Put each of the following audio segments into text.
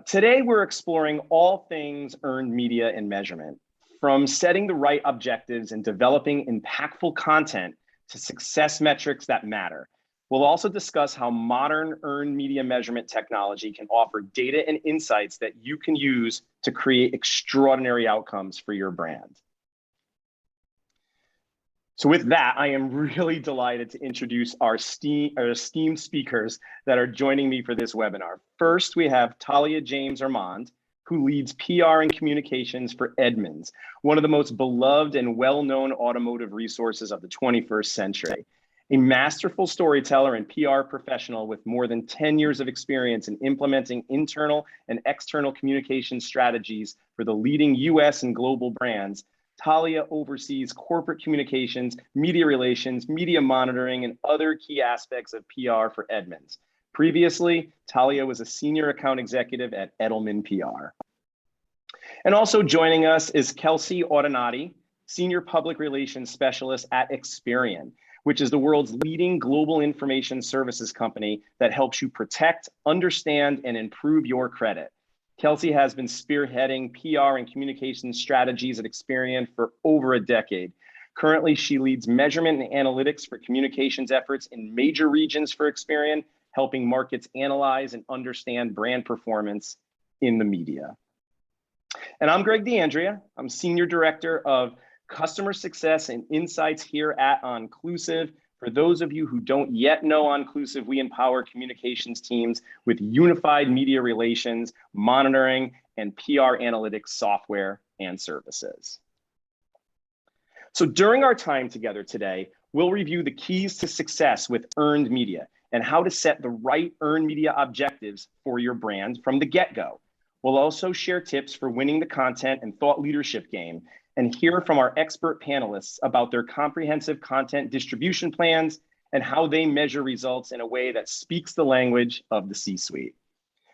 Today, we're exploring all things earned media and measurement, from setting the right objectives and developing impactful content to success metrics that matter. We'll also discuss how modern earned media measurement technology can offer data and insights that you can use to create extraordinary outcomes for your brand. So with that, I am really delighted to introduce our esteemed speakers that are joining me for this webinar. First, we have Talia James Armand, who leads PR and communications for Edmunds, one of the most beloved and well-known automotive resources of the 21st century. A masterful storyteller and PR professional with more than 10 years of experience in implementing internal and external communication strategies for the leading US and global brands, Talia oversees corporate communications, media relations, media monitoring, and other key aspects of PR for Edmunds. Previously, Talia was a senior account executive at Edelman PR. And also joining us is Kelsey Autonati, senior public relations specialist at Experian, which is the world's leading global information services company that helps you protect, understand, and improve your credit. Kelsey has been spearheading PR and communication strategies at Experian for over a decade. Currently, she leads measurement and analytics for communications efforts in major regions for Experian, helping markets analyze and understand brand performance in the media. And I'm Greg D'Andrea. I'm Senior Director of Customer Success and Insights here at Onclusive. For those of you who don't yet know Onclusive, we empower communications teams with unified media relations, monitoring, and PR analytics software and services. So during our time together today, we'll review the keys to success with earned media and how to set the right earned media objectives for your brand from the get-go. We'll also share tips for winning the content and thought leadership game and hear from our expert panelists about their comprehensive content distribution plans and how they measure results in a way that speaks the language of the C-suite.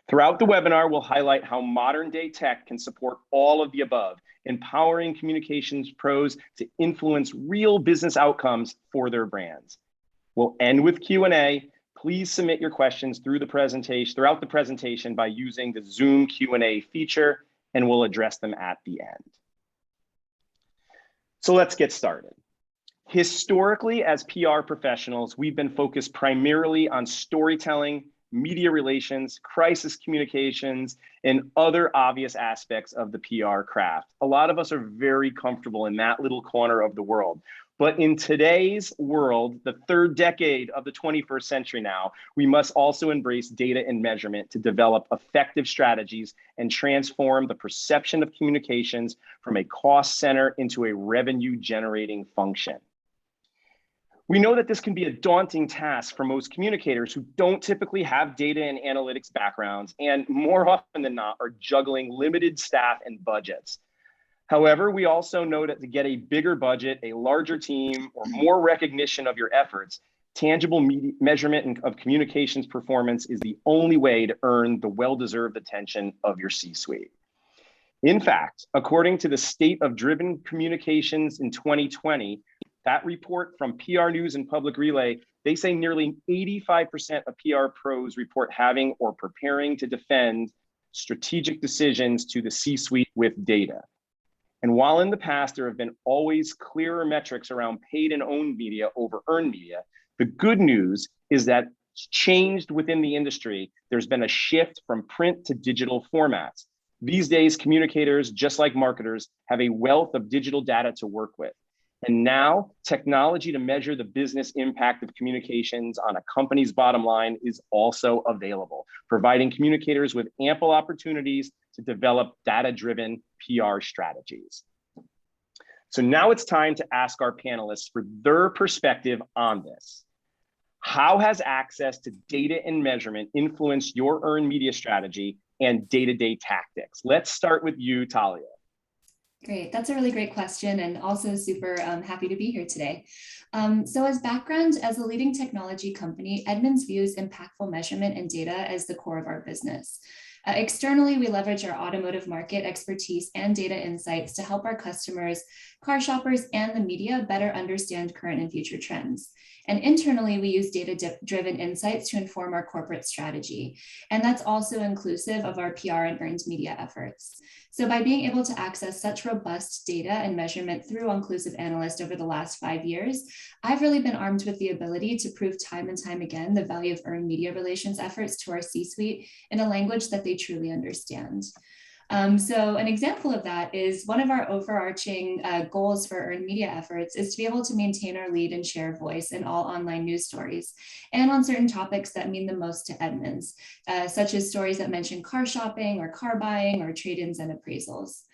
Throughout the webinar, we'll highlight how modern day tech can support all of the above, empowering communications pros to influence real business outcomes for their brands. We'll end with Q&A. Please submit your questions throughout the presentation by using the Zoom Q&A feature, and we'll address them at the end. So let's get started. Historically, as PR professionals, we've been focused primarily on storytelling, media relations, crisis communications, and other obvious aspects of the PR craft. A lot of us are very comfortable in that little corner of the world. But in today's world, the third decade of the 21st century now, we must also embrace data and measurement to develop effective strategies and transform the perception of communications from a cost center into a revenue generating function. We know that this can be a daunting task for most communicators who don't typically have data and analytics backgrounds, and more often than not are juggling limited staff and budgets. However, we also know that to get a bigger budget, a larger team, or more recognition of your efforts, tangible measurement of communications performance is the only way to earn the well-deserved attention of your C-suite. In fact, according to the State of Driven Communications in 2020, that report from PR News and Public Relay, they say nearly 85% of PR pros report having or preparing to defend strategic decisions to the C-suite with data. And while in the past, there have been always clearer metrics around paid and owned media over earned media, the good news is that it's changed within the industry. There's been a shift from print to digital formats. These days, communicators, just like marketers, have a wealth of digital data to work with. And now, technology to measure the business impact of communications on a company's bottom line is also available, providing communicators with ample opportunities to develop data-driven PR strategies. So now it's time to ask our panelists for their perspective on this. How has access to data and measurement influenced your earned media strategy and day-to-day tactics? Let's start with you, Talia. Great, that's a really great question, and also super happy to be here today. So as background, as a leading technology company, Edmunds views impactful measurement and data as the core of our business. Externally, we leverage our automotive market expertise and data insights to help our customers, car shoppers, and the media better understand current and future trends. And internally, we use data-driven insights to inform our corporate strategy. And that's also inclusive of our PR and earned media efforts. So by being able to access such robust data and measurement through Inclusive Analyst over the last 5 years, I've really been armed with the ability to prove time and time again the value of earned media relations efforts to our C-suite in a language that they truly understand. So an example of that is one of our overarching goals for earned media efforts is to be able to maintain our lead and share voice in all online news stories and on certain topics that mean the most to Edmunds, such as stories that mention car shopping or car buying or trade-ins and appraisals.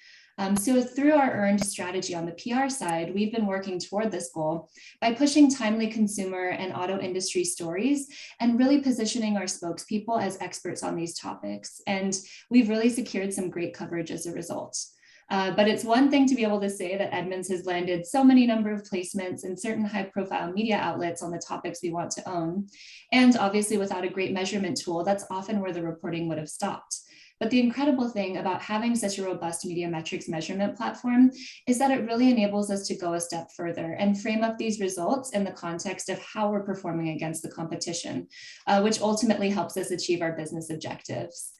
So through our earned strategy on the PR side, we've been working toward this goal by pushing timely consumer and auto industry stories and really positioning our spokespeople as experts on these topics. And we've really secured some great coverage as a result. But it's one thing to be able to say that Edmunds has landed so many number of placements in certain high profile media outlets on the topics we want to own. And obviously without a great measurement tool, that's often where the reporting would have stopped. But the incredible thing about having such a robust media metrics measurement platform is that it really enables us to go a step further and frame up these results in the context of how we're performing against the competition, which ultimately helps us achieve our business objectives.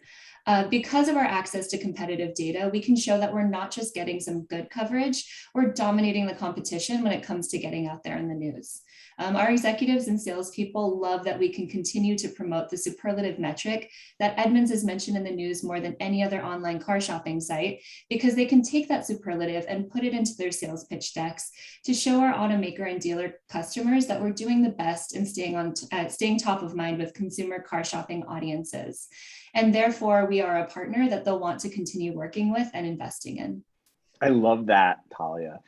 Because of our access to competitive data, we can show that we're not just getting some good coverage, we're dominating the competition when it comes to getting out there in the news. Our executives and salespeople love that we can continue to promote the superlative metric that Edmunds has mentioned in the news more than any other online car shopping site, because they can take that superlative and put it into their sales pitch decks to show our automaker and dealer customers that we're doing the best in staying top of mind with consumer car shopping audiences. And therefore, we are a partner that they'll want to continue working with and investing in. I love that, Talia.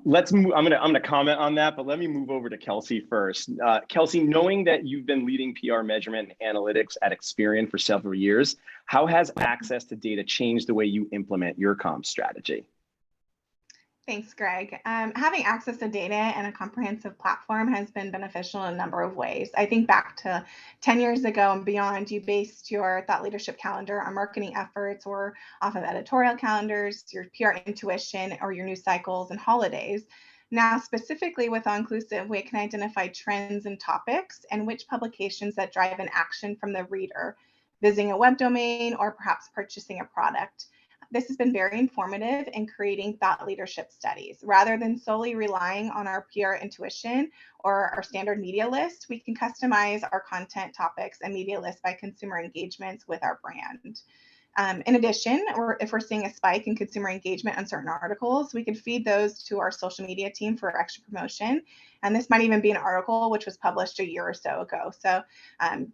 Let's move. I'm gonna comment on that, but let me move over to Kelsey first. Kelsey, knowing that you've been leading PR measurement and analytics at Experian for several years, how has access to data changed the way you implement your comms strategy? Thanks, Greg. Having access to data and a comprehensive platform has been beneficial in a number of ways. I think back to 10 years ago and beyond, you based your thought leadership calendar on marketing efforts or off of editorial calendars, your PR intuition, or your news cycles and holidays. Now, specifically with All Inclusive, we can identify trends and topics and which publications that drive an action from the reader, visiting a web domain, or perhaps purchasing a product. This has been very informative in creating thought leadership studies. Rather than solely relying on our PR intuition or our standard media list, we can customize our content topics and media list by consumer engagements with our brand. In addition, if we're seeing a spike in consumer engagement on certain articles, we can feed those to our social media team for extra promotion. And this might even be an article which was published a year or so ago. So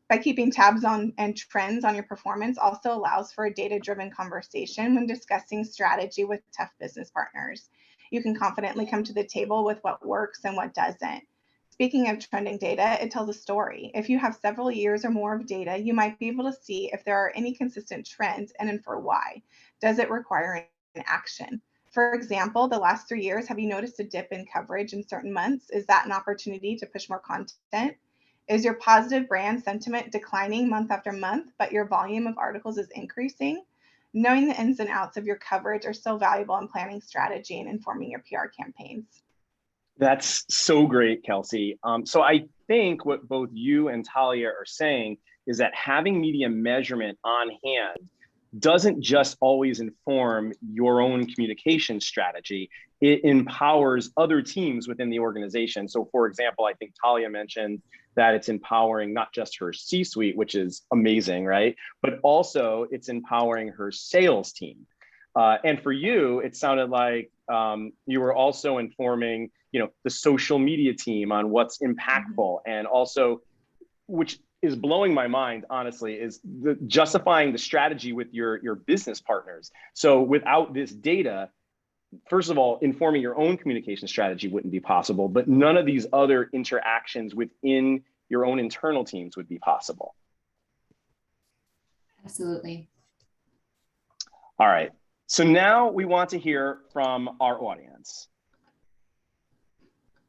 by keeping tabs on and trends on your performance also allows for a data-driven conversation when discussing strategy with tough business partners. You can confidently come to the table with what works and what doesn't. Speaking of trending data, it tells a story. If you have several years or more of data, you might be able to see if there are any consistent trends and infer why. Does it require an action? For example, the last 3 years, have you noticed a dip in coverage in certain months? Is that an opportunity to push more content? Is your positive brand sentiment declining month after month, but your volume of articles is increasing? Knowing the ins and outs of your coverage are so valuable in planning strategy and informing your PR campaigns. That's so great, Kelsey. So I think what both you and Talia are saying is that having media measurement on hand doesn't just always inform your own communication strategy, it empowers other teams within the organization. So for example, I think Talia mentioned that it's empowering not just her C-suite, which is amazing, right? But also it's empowering her sales team. And for you, it sounded like you were also informing, the social media team on what's impactful, and also, which is blowing my mind, honestly, is justifying the strategy with your business partners. So without this data, first of all, informing your own communication strategy wouldn't be possible, but none of these other interactions within your own internal teams would be possible. Absolutely. All right. So now we want to hear from our audience.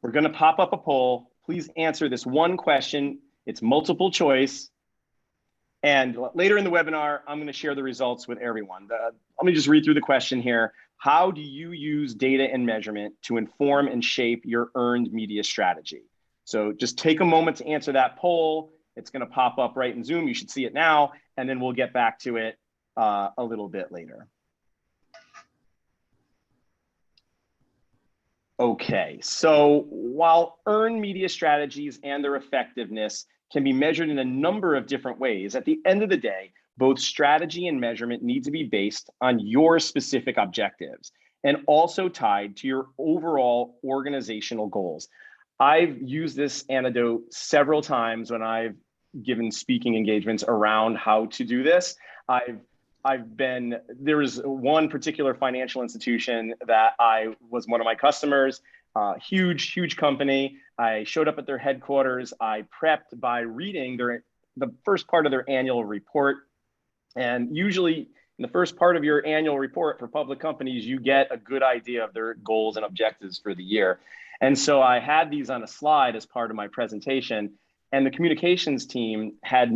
We're going to pop up a poll. Please answer this one question. It's multiple choice. And later in the webinar, I'm going to share the results with everyone. Let me just read through the question here. How do you use data and measurement to inform and shape your earned media strategy? So just take a moment to answer that poll. It's going to pop up right in Zoom. You should see it now, and then we'll get back to it a little bit later. Okay, so while earned media strategies and their effectiveness can be measured in a number of different ways, at the end of the day, both strategy and measurement need to be based on your specific objectives and also tied to your overall organizational goals. I've used this anecdote several times when I've given speaking engagements around how to do this. There was one particular financial institution that I was one of my customers, huge company. I showed up at their headquarters. I prepped by reading the first part of their annual report. And usually in the first part of your annual report for public companies, you get a good idea of their goals and objectives for the year. And so I had these on a slide as part of my presentation, and the communications team had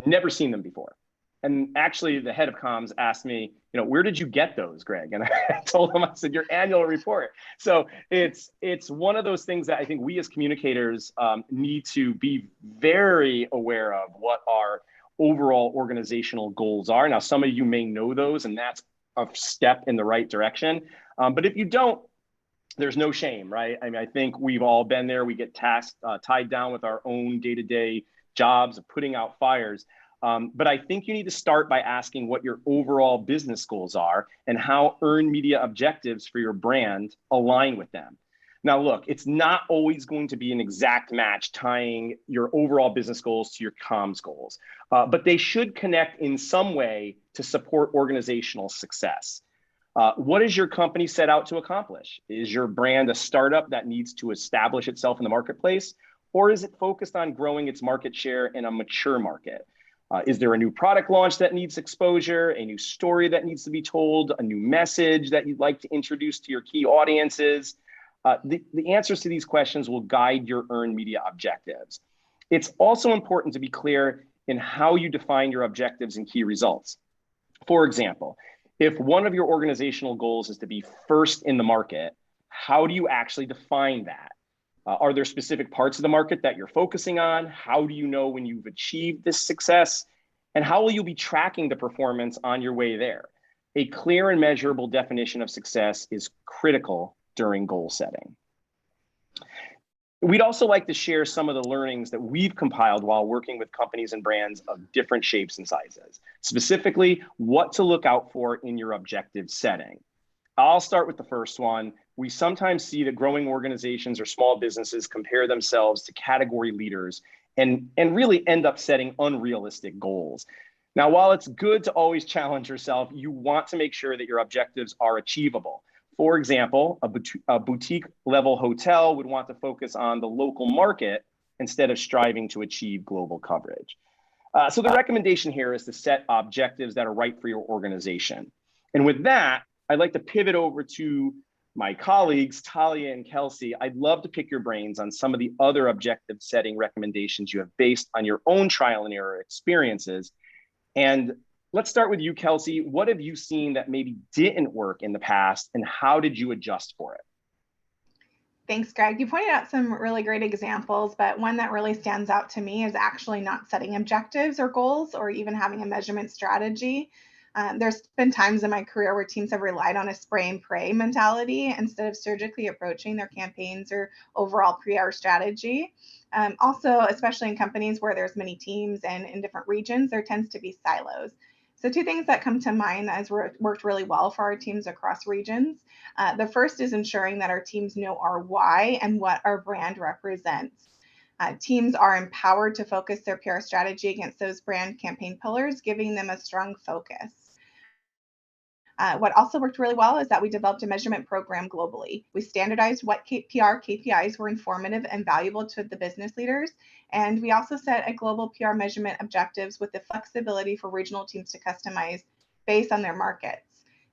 never seen them before. And actually the head of comms asked me, where did you get those, Greg? And I told him, I said, your annual report. So it's one of those things that I think we as communicators need to be very aware of what our overall organizational goals are. Now, some of you may know those, and that's a step in the right direction. But if you don't, there's no shame, right? I mean, I think we've all been there. We get tied down with our own day-to-day jobs of putting out fires. But I think you need to start by asking what your overall business goals are and how earned media objectives for your brand align with them. Now, look, it's not always going to be an exact match tying your overall business goals to your comms goals, but they should connect in some way to support organizational success. What is your company set out to accomplish? Is your brand a startup that needs to establish itself in the marketplace, or is it focused on growing its market share in a mature market? Is there a new product launch that needs exposure, a new story that needs to be told, a new message that you'd like to introduce to your key audiences? The answers to these questions will guide your earned media objectives. It's also important to be clear in how you define your objectives and key results. For example, if one of your organizational goals is to be first in the market, how do you actually define that? Are there specific parts of the market that you're focusing on? How do you know when you've achieved this success? And how will you be tracking the performance on your way there? A clear and measurable definition of success is critical during goal setting. We'd also like to share some of the learnings that we've compiled while working with companies and brands of different shapes and sizes, specifically what to look out for in your objective setting. I'll start with the first one. We sometimes see that growing organizations or small businesses compare themselves to category leaders and really end up setting unrealistic goals. Now, while it's good to always challenge yourself, you want to make sure that your objectives are achievable. For example, a boutique level hotel would want to focus on the local market instead of striving to achieve global coverage. So the recommendation here is to set objectives that are right for your organization. And with that, I'd like to pivot over to my colleagues, Talia and Kelsey. I'd love to pick your brains on some of the other objective setting recommendations you have based on your own trial and error experiences. And let's start with you, Kelsey. What have you seen that maybe didn't work in the past, and how did you adjust for it? Thanks, Greg. You pointed out some really great examples, but one that really stands out to me is actually not setting objectives or goals or even having a measurement strategy. There's been times in my career where teams have relied on a spray and pray mentality instead of surgically approaching their campaigns or overall PR strategy. Also, especially in companies where there's many teams and in different regions, there tends to be silos. So two things that come to mind that has worked really well for our teams across regions. The first is ensuring that our teams know our why and what our brand represents. Teams are empowered to focus their PR strategy against those brand campaign pillars, giving them a strong focus. What also worked really well is that we developed a measurement program globally. We standardized what PR KPIs were informative and valuable to the business leaders. And we also set a global PR measurement objectives with the flexibility for regional teams to customize based on their markets.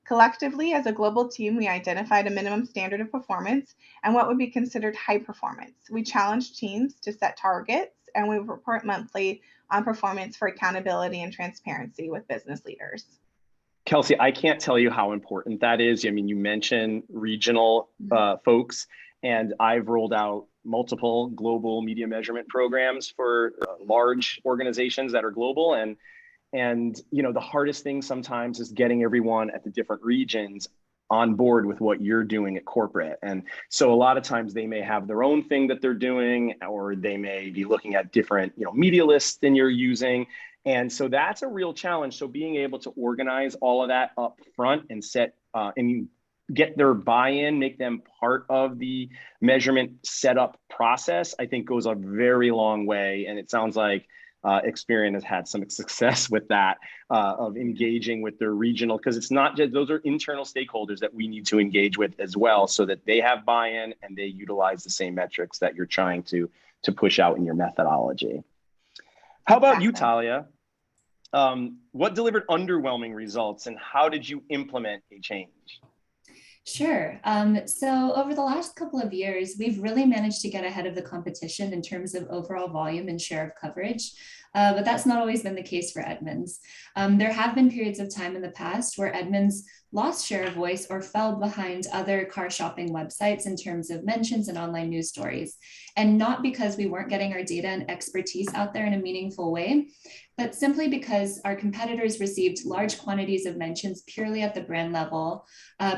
Collectively, as a global team, we identified a minimum standard of performance and what would be considered high performance. We challenged teams to set targets and we report monthly on performance for accountability and transparency with business leaders. Kelsey, I can't tell you how important that is. I mean, you mentioned regional folks, and I've rolled out multiple global media measurement programs for large organizations that are global. And you know, the hardest thing sometimes is getting everyone at the different regions on board with what you're doing at corporate. And so a lot of times they may have their own thing that they're doing, or they may be looking at different, you know, media lists than you're using. And so that's a real challenge. So being able to organize all of that up front and set and get their buy-in, make them part of the measurement setup process, I think goes a very long way. And it sounds like Experian has had some success with that, of engaging with their regional, because it's not just, those are internal stakeholders that we need to engage with as well, so that they have buy-in and they utilize the same metrics that you're trying to push out in your methodology. How about you, Talia? What delivered underwhelming results, and how did you implement a change? Sure. So over the last couple of years, we've really managed to get ahead of the competition in terms of overall volume and share of coverage. But that's not always been the case for Edmunds. There have been periods of time in the past where Edmunds lost share of voice or fell behind other car shopping websites in terms of mentions and online news stories. And not because we weren't getting our data and expertise out there in a meaningful way, but simply because our competitors received large quantities of mentions purely at the brand level,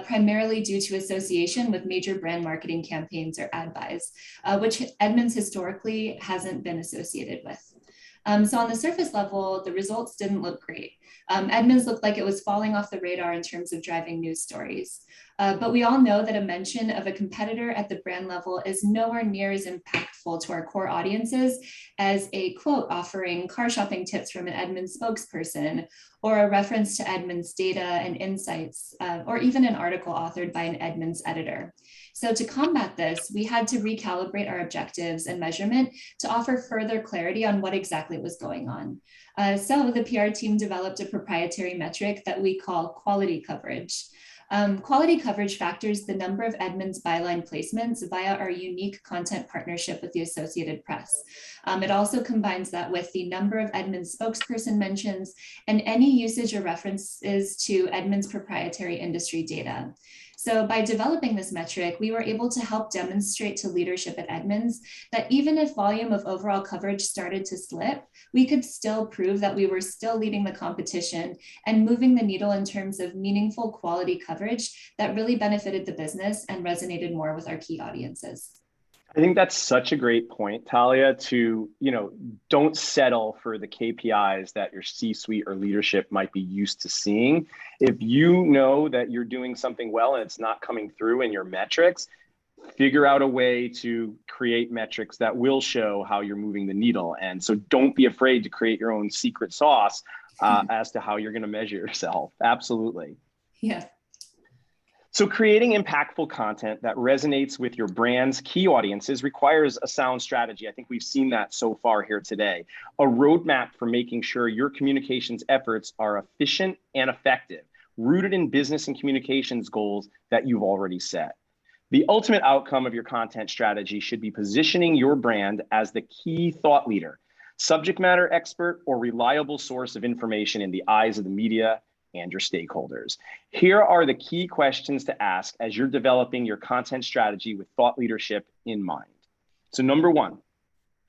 primarily due to association with major brand marketing campaigns or ad buys, which Edmunds historically hasn't been associated with. So on the surface level, the results didn't look great. Edmunds looked like it was falling off the radar in terms of driving news stories. But we all know that a mention of a competitor at the brand level is nowhere near as impactful to our core audiences as a quote offering car shopping tips from an Edmunds spokesperson, or a reference to Edmunds data and insights, or even an article authored by an Edmunds editor. So to combat this, we had to recalibrate our objectives and measurement to offer further clarity on what exactly was going on. So the PR team developed a proprietary metric that we call quality coverage. Quality coverage factors the number of Edmunds byline placements via our unique content partnership with the Associated Press. It also combines that with the number of Edmunds spokesperson mentions and any usage or references to Edmunds proprietary industry data. So by developing this metric, we were able to help demonstrate to leadership at Edmunds that even if volume of overall coverage started to slip, we could still prove that we were still leading the competition and moving the needle in terms of meaningful quality coverage that really benefited the business and resonated more with our key audiences. I think that's such a great point, Talia, to, you know, don't settle for the KPIs that your C-suite or leadership might be used to seeing. If you know that you're doing something well and it's not coming through in your metrics, figure out a way to create metrics that will show how you're moving the needle. And so don't be afraid to create your own secret sauce as to how you're going to measure yourself. Absolutely. Yeah. So creating impactful content that resonates with your brand's key audiences requires a sound strategy. I think we've seen that so far here today. A roadmap for making sure your communications efforts are efficient and effective, rooted in business and communications goals that you've already set. The ultimate outcome of your content strategy should be positioning your brand as the key thought leader, subject matter expert, or reliable source of information in the eyes of the media and your stakeholders. Here are the key questions to ask as you're developing your content strategy with thought leadership in mind. So number one,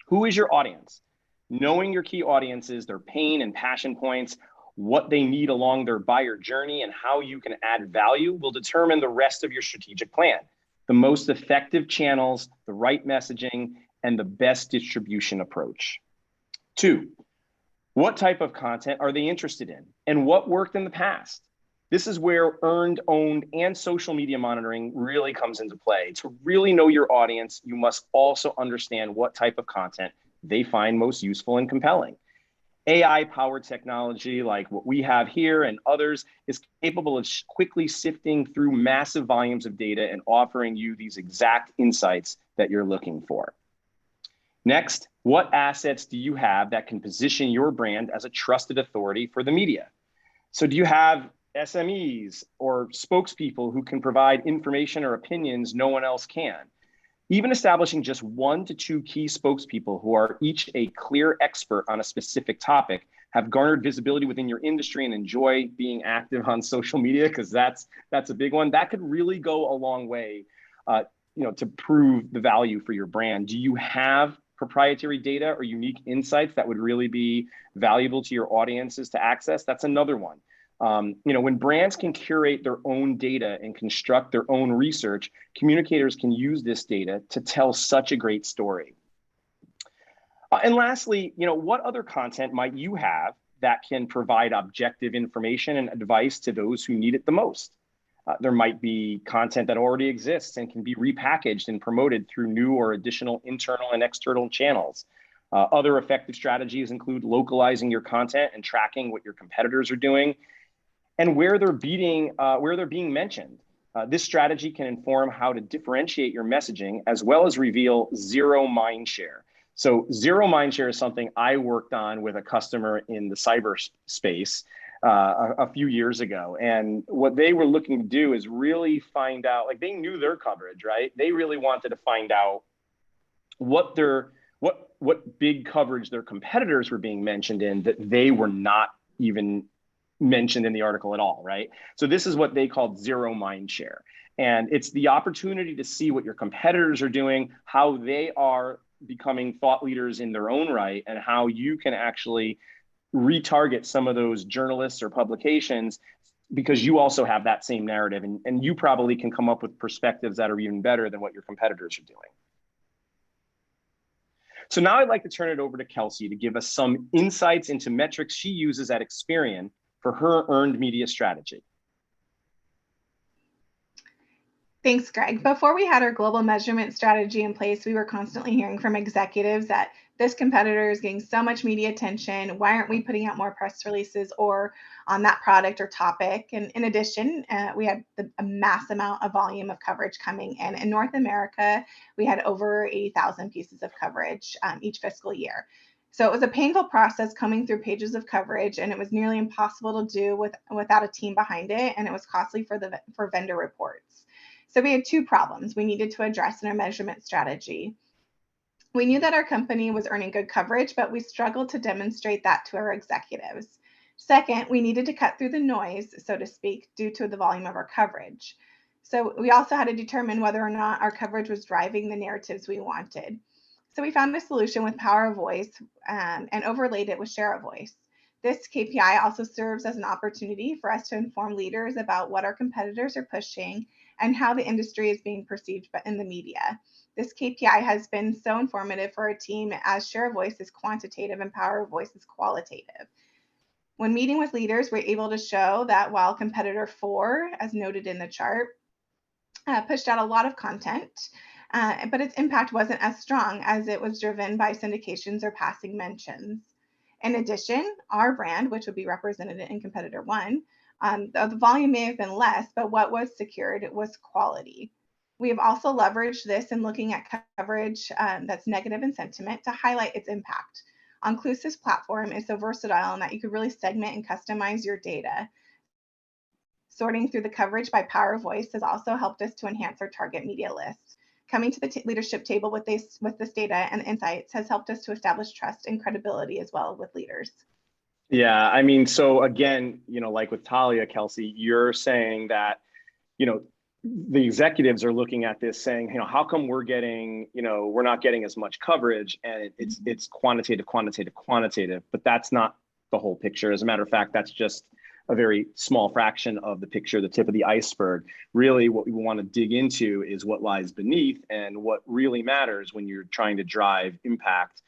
who is your audience? Knowing your key audiences, their pain and passion points, what they need along their buyer journey, and how you can add value will determine the rest of your strategic plan. The most effective channels, the right messaging, and the best distribution approach. Two, what type of content are they interested in, and what worked in the past? This is where earned, owned, and social media monitoring really comes into play. To really know your audience, you must also understand what type of content they find most useful and compelling. AI-powered technology like what we have here and others is capable of quickly sifting through massive volumes of data and offering you these exact insights that you're looking for. Next, what assets do you have that can position your brand as a trusted authority for the media? So do you have SMEs or spokespeople who can provide information or opinions no one else can? Even establishing just 1 to 2 key spokespeople who are each a clear expert on a specific topic have garnered visibility within your industry and enjoy being active on social media, because that's a big one. That could really go a long way, to prove the value for your brand. Do you have proprietary data or unique insights that would really be valuable to your audiences to access? That's another one. When brands can curate their own data and construct their own research, communicators can use this data to tell such a great story. And lastly, what other content might you have that can provide objective information and advice to those who need it the most? There might be content that already exists and can be repackaged and promoted through new or additional internal and external channels. Other effective strategies include localizing your content and tracking what your competitors are doing and where they're being mentioned. This strategy can inform how to differentiate your messaging as well as reveal zero mind share. So zero mind share is something I worked on with a customer in the cyberspace a few years ago. And what they were looking to do is really find out, like, they knew their coverage, right? They really wanted to find out what big coverage their competitors were being mentioned in that they were not even mentioned in the article at all, right? So this is what they called zero mind share. And it's the opportunity to see what your competitors are doing, how they are becoming thought leaders in their own right, and how you can actually retarget some of those journalists or publications because you also have that same narrative, and you probably can come up with perspectives that are even better than what your competitors are doing. So now I'd like to turn it over to Kelsey to give us some insights into metrics she uses at Experian for her earned media strategy. Thanks, Greg. Before we had our global measurement strategy in place, we were constantly hearing from executives that this competitor is getting so much media attention. Why aren't we putting out more press releases or on that product or topic? And in addition, we had a mass amount of volume of coverage coming in. In North America, we had over 80,000 pieces of coverage each fiscal year. So it was a painful process coming through pages of coverage, and it was nearly impossible to do without a team behind it, and it was costly for vendor reports. So we had 2 problems we needed to address in our measurement strategy. We knew that our company was earning good coverage, but we struggled to demonstrate that to our executives. Second, we needed to cut through the noise, so to speak, due to the volume of our coverage. So we also had to determine whether or not our coverage was driving the narratives we wanted. So we found a solution with Power of Voice and overlaid it with Share a Voice. This KPI also serves as an opportunity for us to inform leaders about what our competitors are pushing and how the industry is being perceived in the media. This KPI has been so informative for our team, as Share a Voice is quantitative and Power of Voice is qualitative. When meeting with leaders, we're able to show that while competitor 4, as noted in the chart, pushed out a lot of content, but its impact wasn't as strong as it was driven by syndications or passing mentions. In addition, our brand, which would be represented in competitor 1, the volume may have been less, but what was secured was quality. We have also leveraged this in looking at coverage that's negative in sentiment to highlight its impact. Onclusive's platform is so versatile in that you could really segment and customize your data. Sorting through the coverage by Power of Voice has also helped us to enhance our target media list. Coming to the leadership table with this data and insights has helped us to establish trust and credibility as well with leaders. Yeah, I mean, so again, like with Talia, Kelsey, you're saying that, the executives are looking at this saying, how come we're not getting as much coverage, and it's quantitative, but that's not the whole picture. As a matter of fact, that's just a very small fraction of the picture, the tip of the iceberg. Really, what we want to dig into is what lies beneath and what really matters when you're trying to drive impact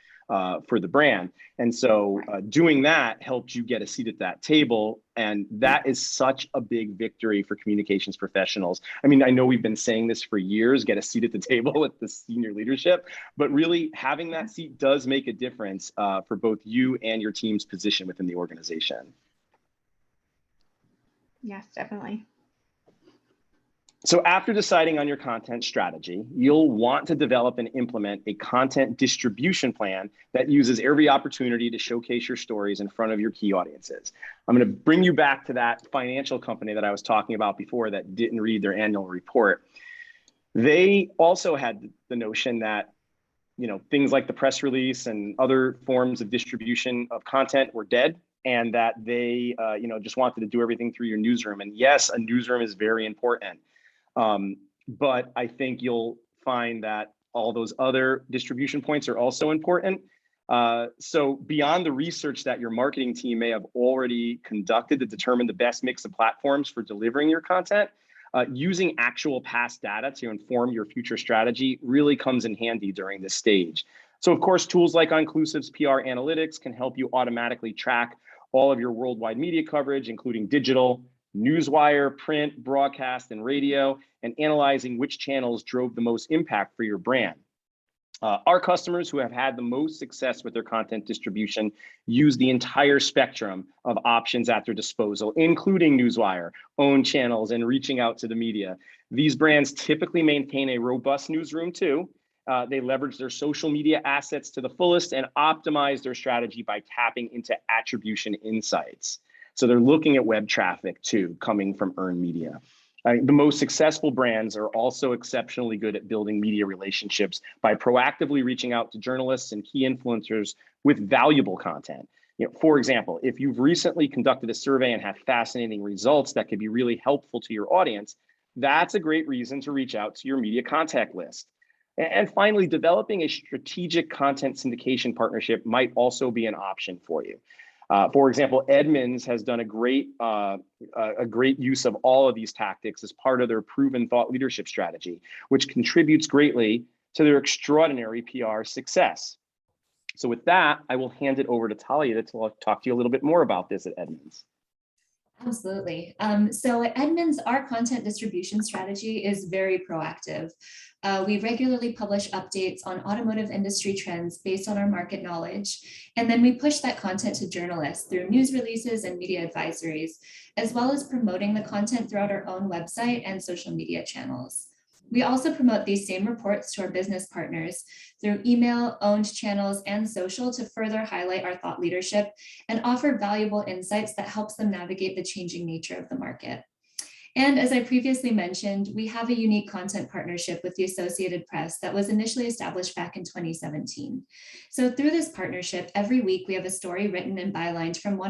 for the brand. And so doing that helps you get a seat at that table. And that is such a big victory for communications professionals. I mean, I know we've been saying this for years, get a seat at the table with the senior leadership, but really having that seat does make a difference for both you and your team's position within the organization. Yes, definitely. So after deciding on your content strategy, you'll want to develop and implement a content distribution plan that uses every opportunity to showcase your stories in front of your key audiences. I'm going to bring you back to that financial company that I was talking about before that didn't read their annual report. They also had the notion that, you know, things like the press release and other forms of distribution of content were dead, and that they, you know, just wanted to do everything through your newsroom. And yes, a newsroom is very important. But I think you'll find that all those other distribution points are also important. So beyond the research that your marketing team may have already conducted to determine the best mix of platforms for delivering your content, using actual past data to inform your future strategy really comes in handy during this stage. So of course, tools like Inclusive's PR analytics can help you automatically track all of your worldwide media coverage, including digital, newswire, print, broadcast, and radio, and analyzing which channels drove the most impact for your brand. Our customers who have had the most success with their content distribution use the entire spectrum of options at their disposal, including newswire, owned channels, and reaching out to the media. These brands typically maintain a robust newsroom too. They leverage their social media assets to the fullest and optimize their strategy by tapping into attribution insights. So they're looking at web traffic too, coming from earned media. The most successful brands are also exceptionally good at building media relationships by proactively reaching out to journalists and key influencers with valuable content. You know, for example, if you've recently conducted a survey and have fascinating results that could be really helpful to your audience, that's a great reason to reach out to your media contact list. And finally, developing a strategic content syndication partnership might also be an option for you. For example, Edmunds has done a great use of all of these tactics as part of their proven thought leadership strategy, which contributes greatly to their extraordinary PR success. So with that, I will hand it over to Talia to talk to you a little bit more about this at Edmunds. Absolutely. So at Edmunds, our content distribution strategy is very proactive. We regularly publish updates on automotive industry trends based on our market knowledge, and then we push that content to journalists through news releases and media advisories, as well as promoting the content throughout our own website and social media channels. We also promote these same reports to our business partners through email, owned channels, and social to further highlight our thought leadership and offer valuable insights that helps them navigate the changing nature of the market. And as I previously mentioned, we have a unique content partnership with the Associated Press that was initially established back in 2017. So through this partnership, every week we have a story written and bylined from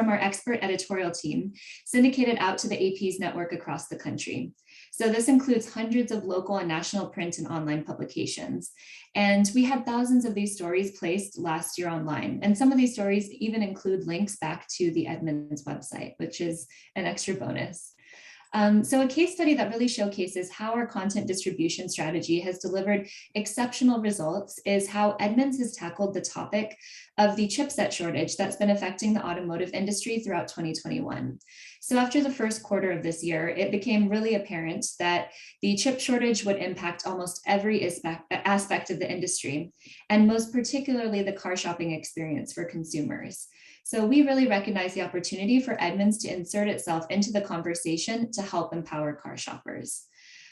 our expert editorial team, syndicated out to the AP's network across the country. So this includes hundreds of local and national print and online publications. And we had thousands of these stories placed last year online. And some of these stories even include links back to the Edmunds website, which is an extra bonus. So a case study that really showcases how our content distribution strategy has delivered exceptional results is how Edmunds has tackled the topic of the chipset shortage that's been affecting the automotive industry throughout 2021. So after the first quarter of this year, it became really apparent that the chip shortage would impact almost every aspect of the industry, and most particularly the car shopping experience for consumers. So we really recognize the opportunity for Edmunds to insert itself into the conversation to help empower car shoppers.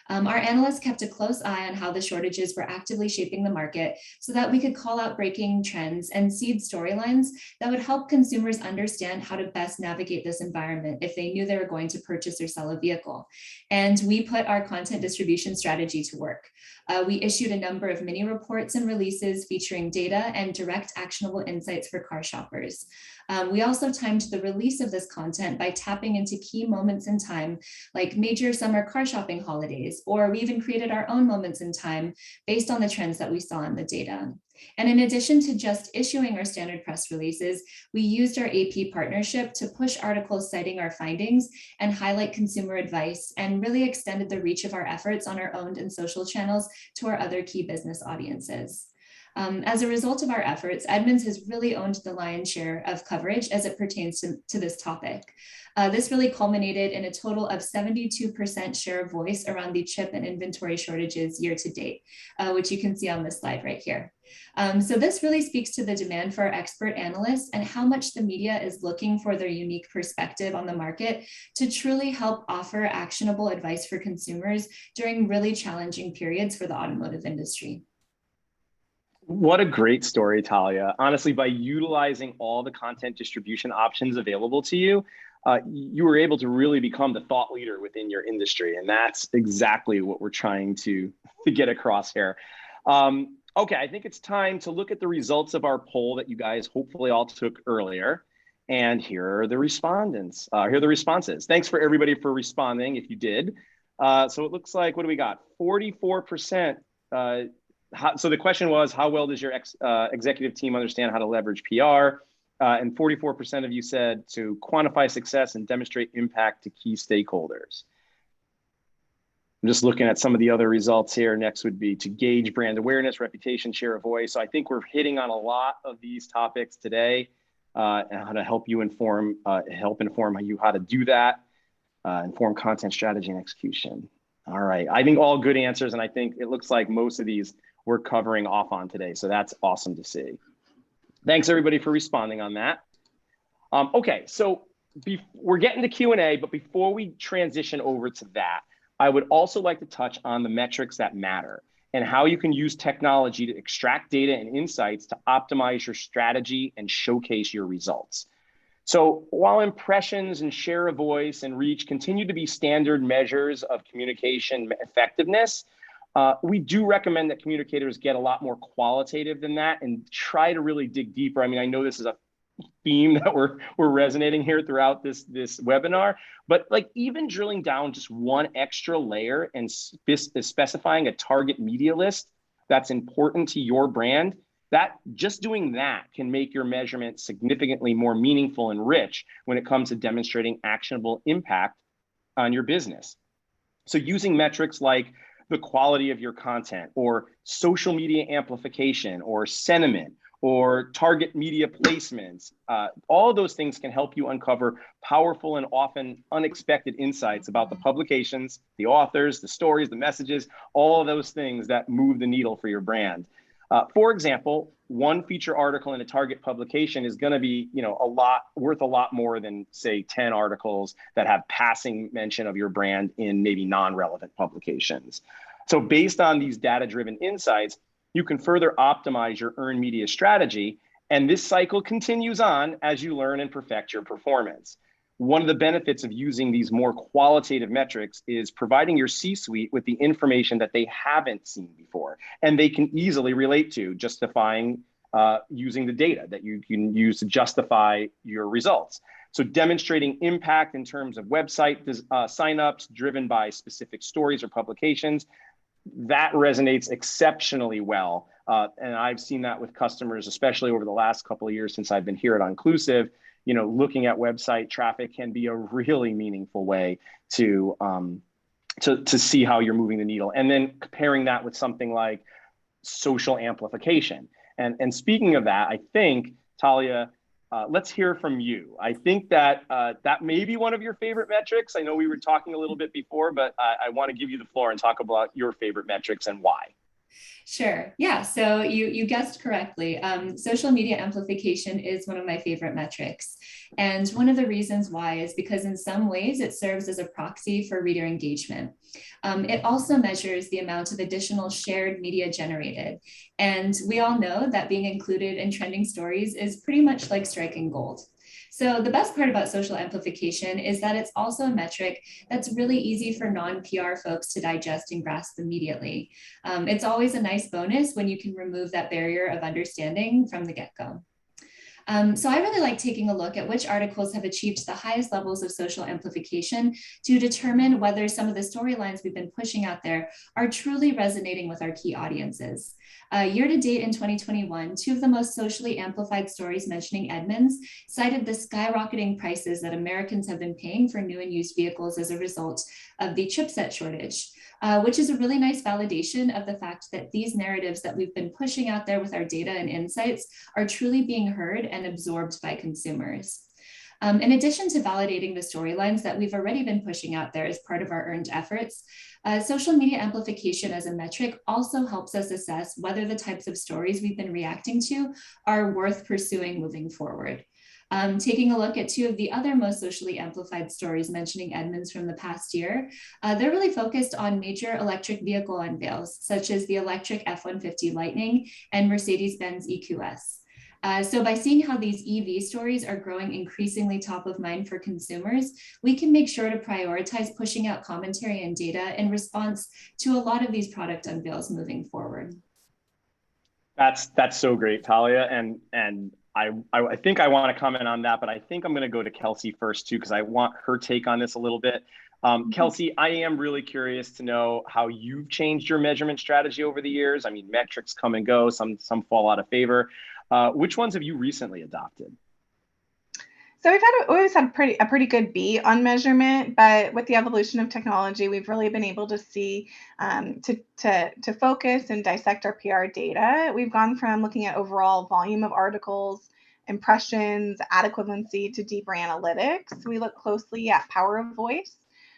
Our analysts kept a close eye on how the shortages were actively shaping the market so that we could call out breaking trends and seed storylines that would help consumers understand how to best navigate this environment if they knew they were going to purchase or sell a vehicle. And we put our content distribution strategy to work. We issued a number of mini reports and releases featuring data and direct actionable insights for car shoppers. We also timed the release of this content by tapping into key moments in time, like major summer car shopping holidays, or we even created our own moments in time based on the trends that we saw in the data. And in addition to just issuing our standard press releases, we used our AP partnership to push articles citing our findings and highlight consumer advice, and really extended the reach of our efforts on our owned and social channels to our other key business audiences. As a result of our efforts, Edmunds has really owned the lion's share of coverage as it pertains to this topic. This really culminated in a total of 72% share of voice around the chip and inventory shortages year to date, which you can see on this slide right here. So this really speaks to the demand for our expert analysts and how much the media is looking for their unique perspective on the market to truly help offer actionable advice for consumers during really challenging periods for the automotive industry. What a great story, Talia. Honestly, by utilizing all the content distribution options available to you, you were able to really become the thought leader within your industry. And that's exactly what we're trying to get across here. Okay, I think it's time to look at the results of our poll that you guys hopefully all took earlier. And here are the respondents. Here are the responses. Thanks for everybody for responding if you did. So it looks like, what do we got? 44%. So the question was, how well does your executive team understand how to leverage PR? And 44% of you said to quantify success and demonstrate impact to key stakeholders. I'm just looking at some of the other results here. Next would be to gauge brand awareness, reputation, share of voice. So I think we're hitting on a lot of these topics today and how to help you inform you how to do that, inform content strategy and execution. All right, I think all good answers. And I think it looks like most of these we're covering off on today. So that's awesome to see. Thanks everybody for responding on that. Okay, so we're getting to Q&A, but before we transition over to that, I would also like to touch on the metrics that matter and how you can use technology to extract data and insights to optimize your strategy and showcase your results. So while impressions and share of voice and reach continue to be standard measures of communication effectiveness, we do recommend that communicators get a lot more qualitative than that and try to really dig deeper. I mean, I know this is a theme that we're resonating here throughout this webinar, but like even drilling down just one extra layer and specifying a target media list that's important to your brand, that just doing that can make your measurement significantly more meaningful and rich when it comes to demonstrating actionable impact on your business. So using metrics like the quality of your content or social media amplification or sentiment or target media placements, all of those things can help you uncover powerful and often unexpected insights about the publications, the authors, the stories, the messages, all of those things that move the needle for your brand. For example, one feature article in a target publication is going to be, worth a lot more than say 10 articles that have passing mention of your brand in maybe non-relevant publications. So based on these data-driven insights, you can further optimize your earned media strategy, and this cycle continues on as you learn and perfect your performance. One of the benefits of using these more qualitative metrics is providing your C-suite with the information that they haven't seen before, and they can easily relate to, justifying using the data that you can use to justify your results. So demonstrating impact in terms of website signups driven by specific stories or publications, that resonates exceptionally well. And I've seen that with customers, especially over the last couple of years since I've been here at Onclusive. Looking at website traffic can be a really meaningful way to see how you're moving the needle. And then comparing that with something like social amplification. And speaking of that, I think, Talia, let's hear from you. I think that that may be one of your favorite metrics. I know we were talking a little bit before, but I want to give you the floor and talk about your favorite metrics and why. Sure. Yeah. So you guessed correctly. Social media amplification is one of my favorite metrics. And one of the reasons why is because in some ways it serves as a proxy for reader engagement. It also measures the amount of additional shared media generated. And we all know that being included in trending stories is pretty much like striking gold. So the best part about social amplification is that it's also a metric that's really easy for non-PR folks to digest and grasp immediately. It's always a nice bonus when you can remove that barrier of understanding from the get-go. So I really like taking a look at which articles have achieved the highest levels of social amplification to determine whether some of the storylines we've been pushing out there are truly resonating with our key audiences. Year to date in 2021, two of the most socially amplified stories mentioning Edmunds cited the skyrocketing prices that Americans have been paying for new and used vehicles as a result of the chipset shortage. Which is a really nice validation of the fact that these narratives that we've been pushing out there with our data and insights are truly being heard and absorbed by consumers. In addition to validating the storylines that we've already been pushing out there as part of our earned efforts, social media amplification as a metric also helps us assess whether the types of stories we've been reacting to are worth pursuing moving forward. Taking a look at two of the other most socially amplified stories mentioning Edmunds from the past year, they're really focused on major electric vehicle unveils, such as the electric F-150 Lightning and Mercedes-Benz EQS. So by seeing how these EV stories are growing increasingly top of mind for consumers, we can make sure to prioritize pushing out commentary and data in response to a lot of these product unveils moving forward. That's so great, Talia. And I think I want to comment on that, but I think I'm going to go to Kelsey first too, because I want her take on this a little bit. Kelsey, I am really curious to know how you've changed your measurement strategy over the years. I mean, metrics come and go, some fall out of favor. Which ones have you recently adopted? So we've always had a pretty good beat on measurement, but with the evolution of technology, we've really been able to see to focus and dissect our PR data. We've gone from looking at overall volume of articles, impressions, ad equivalency to deeper analytics. We look closely at power of voice,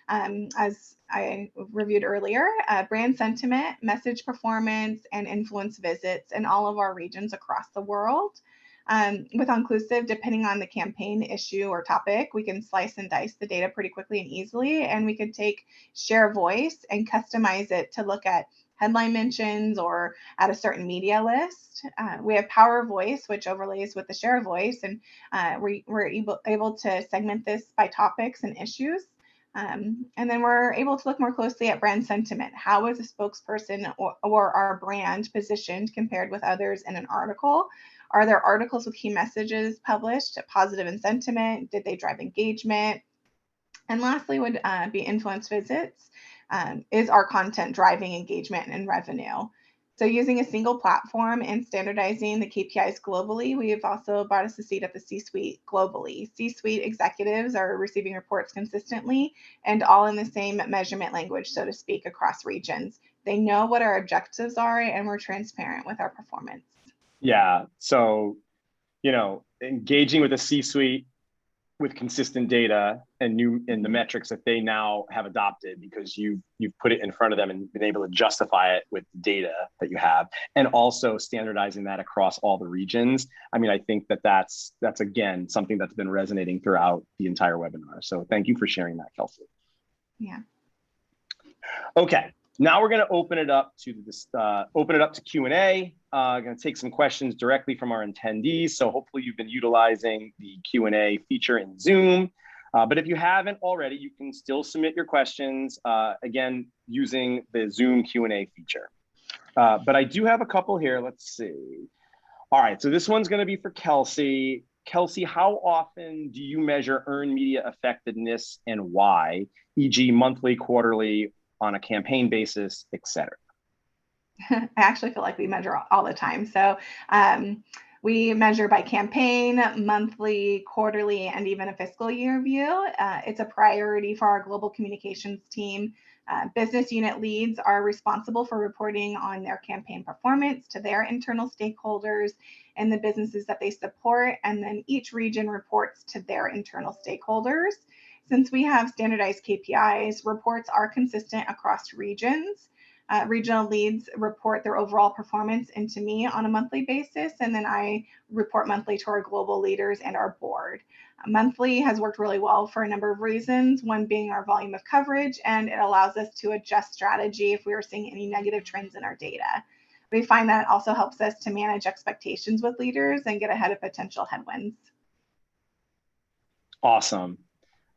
as I reviewed earlier, brand sentiment, message performance, and influence visits in all of our regions across the world. With Inclusive, depending on the campaign issue or topic, we can slice and dice the data pretty quickly and easily, and we could take share voice and customize it to look at headline mentions or at a certain media list. We have power voice, which overlays with the share voice, and we're able to segment this by topics and issues. And then we're able to look more closely at brand sentiment. How is a spokesperson or our brand positioned compared with others in an article? Are there articles with key messages published, positive in sentiment? Did they drive engagement? And lastly would be influence visits. Is our content driving engagement and revenue? So using a single platform and standardizing the KPIs globally, we have also brought us a seat at the C-suite globally. C-suite executives are receiving reports consistently and all in the same measurement language, so to speak, across regions. They know what our objectives are, and we're transparent with our performance. Yeah. So, engaging with a C-suite with consistent data and the metrics that they now have adopted because you've put it in front of them and been able to justify it with data that you have, and also standardizing that across all the regions. I mean, I think that's again something that's been resonating throughout the entire webinar. So thank you for sharing that, Kelsey. Yeah. Okay. Now we're going to open it up to Q&A. Going to take some questions directly from our attendees. So hopefully you've been utilizing the Q&A feature in Zoom. But if you haven't already, you can still submit your questions, again, using the Zoom Q&A feature. But I do have a couple here. Let's see. All right, so this one's going to be for Kelsey. Kelsey, how often do you measure earned media effectiveness and why, e.g. monthly, quarterly, on a campaign basis, et cetera? I actually feel like we measure all the time. So we measure by campaign, monthly, quarterly, and even a fiscal year view. It's a priority for our global communications team. Business unit leads are responsible for reporting on their campaign performance to their internal stakeholders and the businesses that they support. And then each region reports to their internal stakeholders. Since we have standardized KPIs, reports are consistent across regions. Regional leads report their overall performance into me on a monthly basis, and then I report monthly to our global leaders and our board. Monthly has worked really well for a number of reasons, one being our volume of coverage, and it allows us to adjust strategy if we are seeing any negative trends in our data. We find that it also helps us to manage expectations with leaders and get ahead of potential headwinds. Awesome.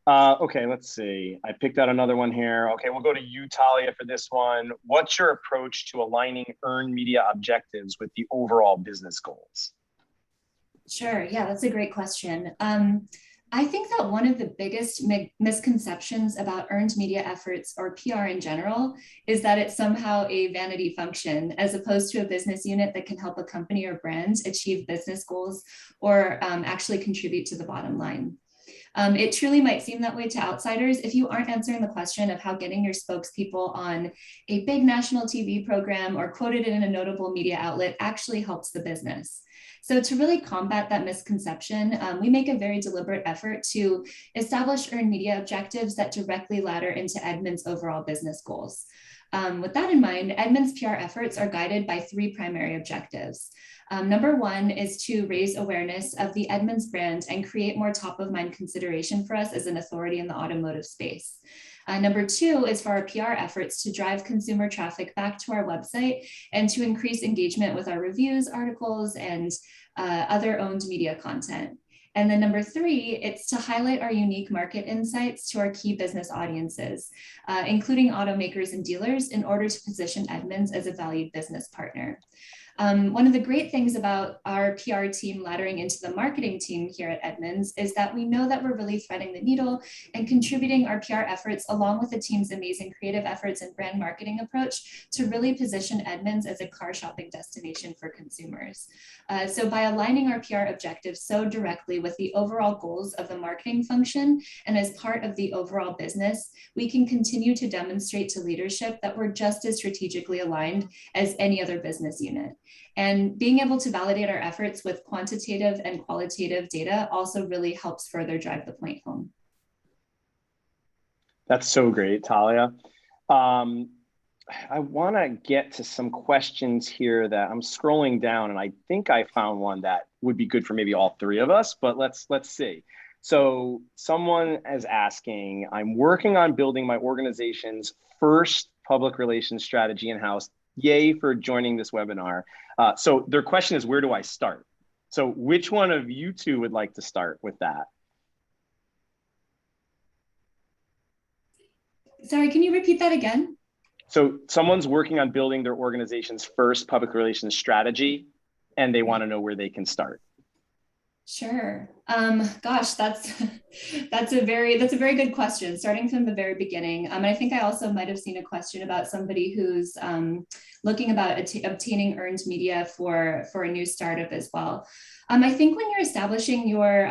Okay, let's see. I picked out another one here. Okay, we'll go to you, Talia, for this one. What's your approach to aligning earned media objectives with the overall business goals? Sure. Yeah, that's a great question. I think that one of the biggest misconceptions about earned media efforts or PR in general is that it's somehow a vanity function as opposed to a business unit that can help a company or brand achieve business goals or actually contribute to the bottom line. It truly might seem that way to outsiders if you aren't answering the question of how getting your spokespeople on a big national TV program or quoted in a notable media outlet actually helps the business. So to really combat that misconception, we make a very deliberate effort to establish earned media objectives that directly ladder into Edmunds' overall business goals. With that in mind, Edmunds' PR efforts are guided by three primary objectives. Number one is to raise awareness of the Edmunds brand and create more top of mind consideration for us as an authority in the automotive space. Number two is for our PR efforts to drive consumer traffic back to our website and to increase engagement with our reviews, articles, and other owned media content. And then number three, it's to highlight our unique market insights to our key business audiences, including automakers and dealers, in order to position Edmunds as a valued business partner. One of the great things about our PR team laddering into the marketing team here at Edmunds is that we know that we're really threading the needle and contributing our PR efforts along with the team's amazing creative efforts and brand marketing approach to really position Edmunds as a car shopping destination for consumers. So by aligning our PR objectives so directly with the overall goals of the marketing function and as part of the overall business, we can continue to demonstrate to leadership that we're just as strategically aligned as any other business unit. And being able to validate our efforts with quantitative and qualitative data also really helps further drive the point home. That's so great, Talia. I want to get to some questions here that I'm scrolling down, and I think I found one that would be good for maybe all three of us, but let's see. So someone is asking, I'm working on building my organization's first public relations strategy in-house. Yay for joining this webinar. So their question is, where do I start? So which one of you two would like to start with that? Sorry, can you repeat that again? So someone's working on building their organization's first public relations strategy, and they want to know where they can start. Sure. Gosh, that's a very good question. Starting from the very beginning, I think I also might have seen a question about somebody who's looking about obtaining earned media for a new startup as well. I think when you're establishing your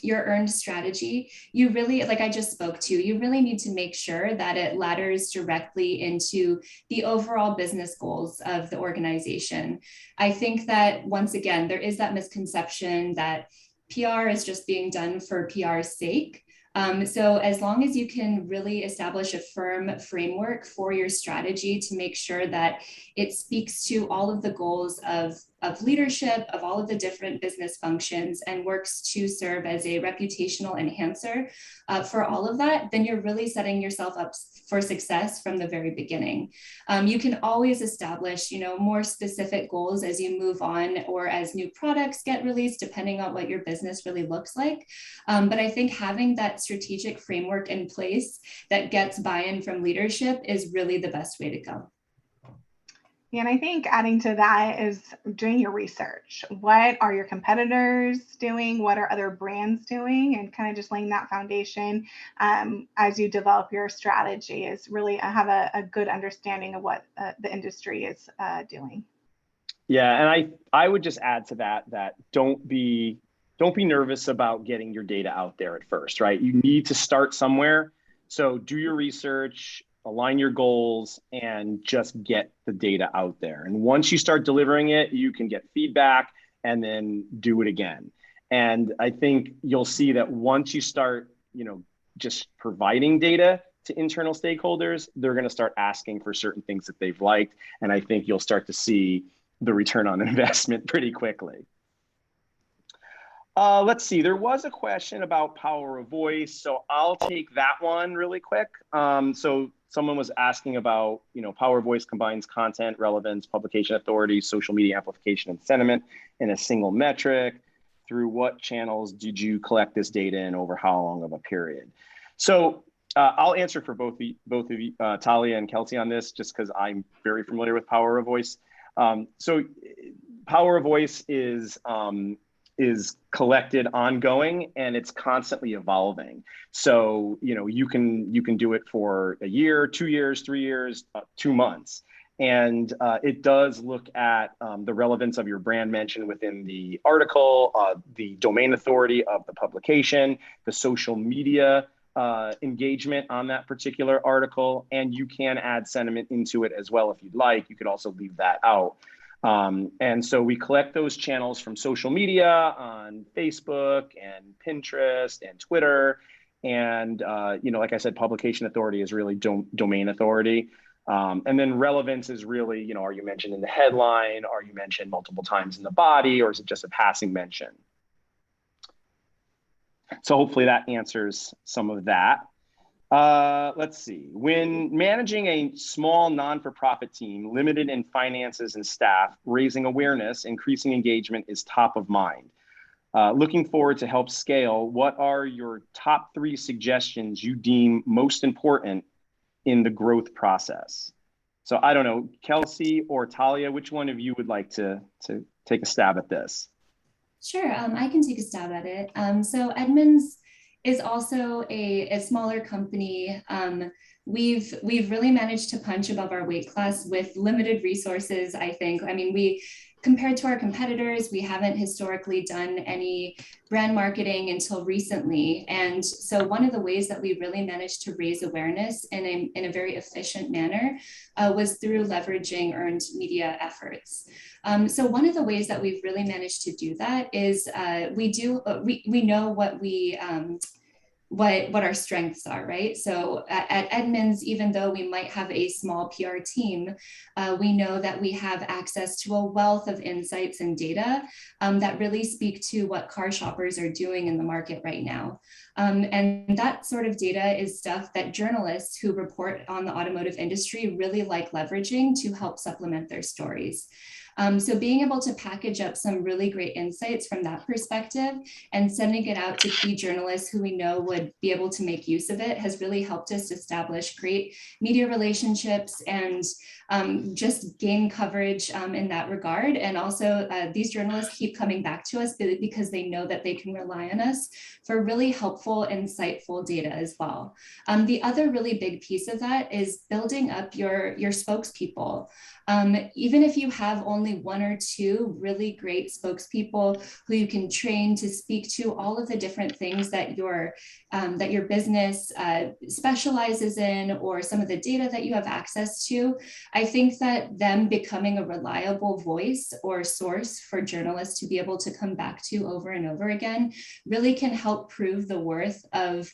earned strategy, you really, like I just spoke to, you really need to make sure that it ladders directly into the overall business goals of the organization. I think that once again, there is that misconception that PR is just being done for PR's sake. So as long as you can really establish a firm framework for your strategy to make sure that it speaks to all of the goals of leadership, of all of the different business functions, and works to serve as a reputational enhancer for all of that, then you're really setting yourself up for success from the very beginning. You can always establish, more specific goals as you move on or as new products get released, depending on what your business really looks like. But I think having that strategic framework in place that gets buy-in from leadership is really the best way to go. And I think adding to that is doing your research. What are your competitors doing? What are other brands doing? And kind of just laying that foundation as you develop your strategy is really have a good understanding of what the industry is doing. Yeah, and I would just add to that don't be nervous about getting your data out there at first, right? You need to start somewhere. So do your research, align your goals, and just get the data out there. And once you start delivering it, you can get feedback and then do it again. And I think you'll see that once you start, just providing data to internal stakeholders, they're going to start asking for certain things that they've liked. And I think you'll start to see the return on investment pretty quickly. Let's see, there was a question about power of voice. So I'll take that one really quick. So someone was asking about, power of voice combines content, relevance, publication authority, social media amplification, and sentiment in a single metric. Through what channels did you collect this data in over how long of a period? So I'll answer for both of you, Talia and Kelsey, on this, just because I'm very familiar with power of voice. So power of voice is collected ongoing, and it's constantly evolving. So, you can do it for a year, 2 years, 3 years, 2 months. And it does look at the relevance of your brand mention within the article, the domain authority of the publication, the social media engagement on that particular article, and you can add sentiment into it as well if you'd like. You could also leave that out. And so we collect those channels from social media on Facebook and Pinterest and Twitter. And, like I said, publication authority is really domain authority. And then relevance is really, are you mentioned in the headline? Are you mentioned multiple times in the body? Or is it just a passing mention? So hopefully that answers some of that. Let's see. When managing a small non-for-profit team, limited in finances and staff, raising awareness, increasing engagement is top of mind. Looking forward to help scale, what are your top 3 suggestions you deem most important in the growth process? So I don't know, Kelsey or Talia, which one of you would like to take a stab at this? Sure, I can take a stab at it. So Edmunds is also a smaller company. We've really managed to punch above our weight class with limited resources, I think. I mean, compared to our competitors, we haven't historically done any brand marketing until recently. And so one of the ways that we really managed to raise awareness in a very efficient manner was through leveraging earned media efforts. So one of the ways that we've really managed to do that is we know what our strengths are, right? So at Edmunds, even though we might have a small PR team, we know that we have access to a wealth of insights and data that really speak to what car shoppers are doing in the market right now. And that sort of data is stuff that journalists who report on the automotive industry really like leveraging to help supplement their stories. So being able to package up some really great insights from that perspective and sending it out to key journalists who we know would be able to make use of it has really helped us establish great media relationships and just gain coverage in that regard. And also these journalists keep coming back to us because they know that they can rely on us for really helpful, insightful data as well. The other really big piece of that is building up your spokespeople. Even if you have only 1 or 2 really great spokespeople who you can train to speak to all of the different things that your business specializes in, or some of the data that you have access to, I think that them becoming a reliable voice or source for journalists to be able to come back to over and over again really can help prove the worth of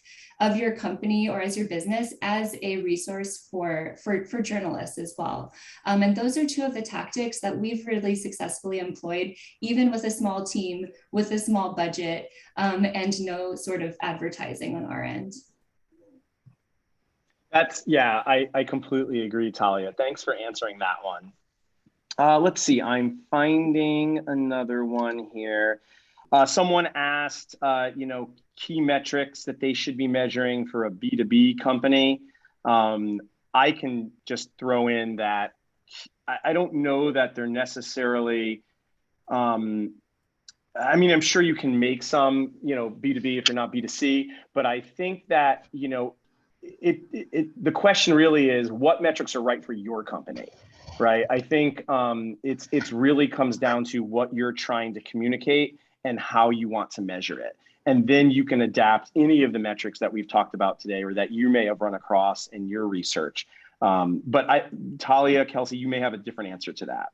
your company or as your business as a resource for journalists as well. And those are 2 of the tactics that we've really successfully employed, even with a small team, with a small budget, and no sort of advertising on our end. Yeah, I completely agree, Talia. Thanks for answering that one. Let's see, I'm finding another one here. Someone asked, key metrics that they should be measuring for a B2B company. I can just throw in that I don't know that they're necessarily, I'm sure you can make some, B2B if you're not B2C, but I think that, the question really is what metrics are right for your company, right? I think it's really comes down to what you're trying to communicate and how you want to measure it. And then you can adapt any of the metrics that we've talked about today or that you may have run across in your research. But Talia, Kelsey, you may have a different answer to that.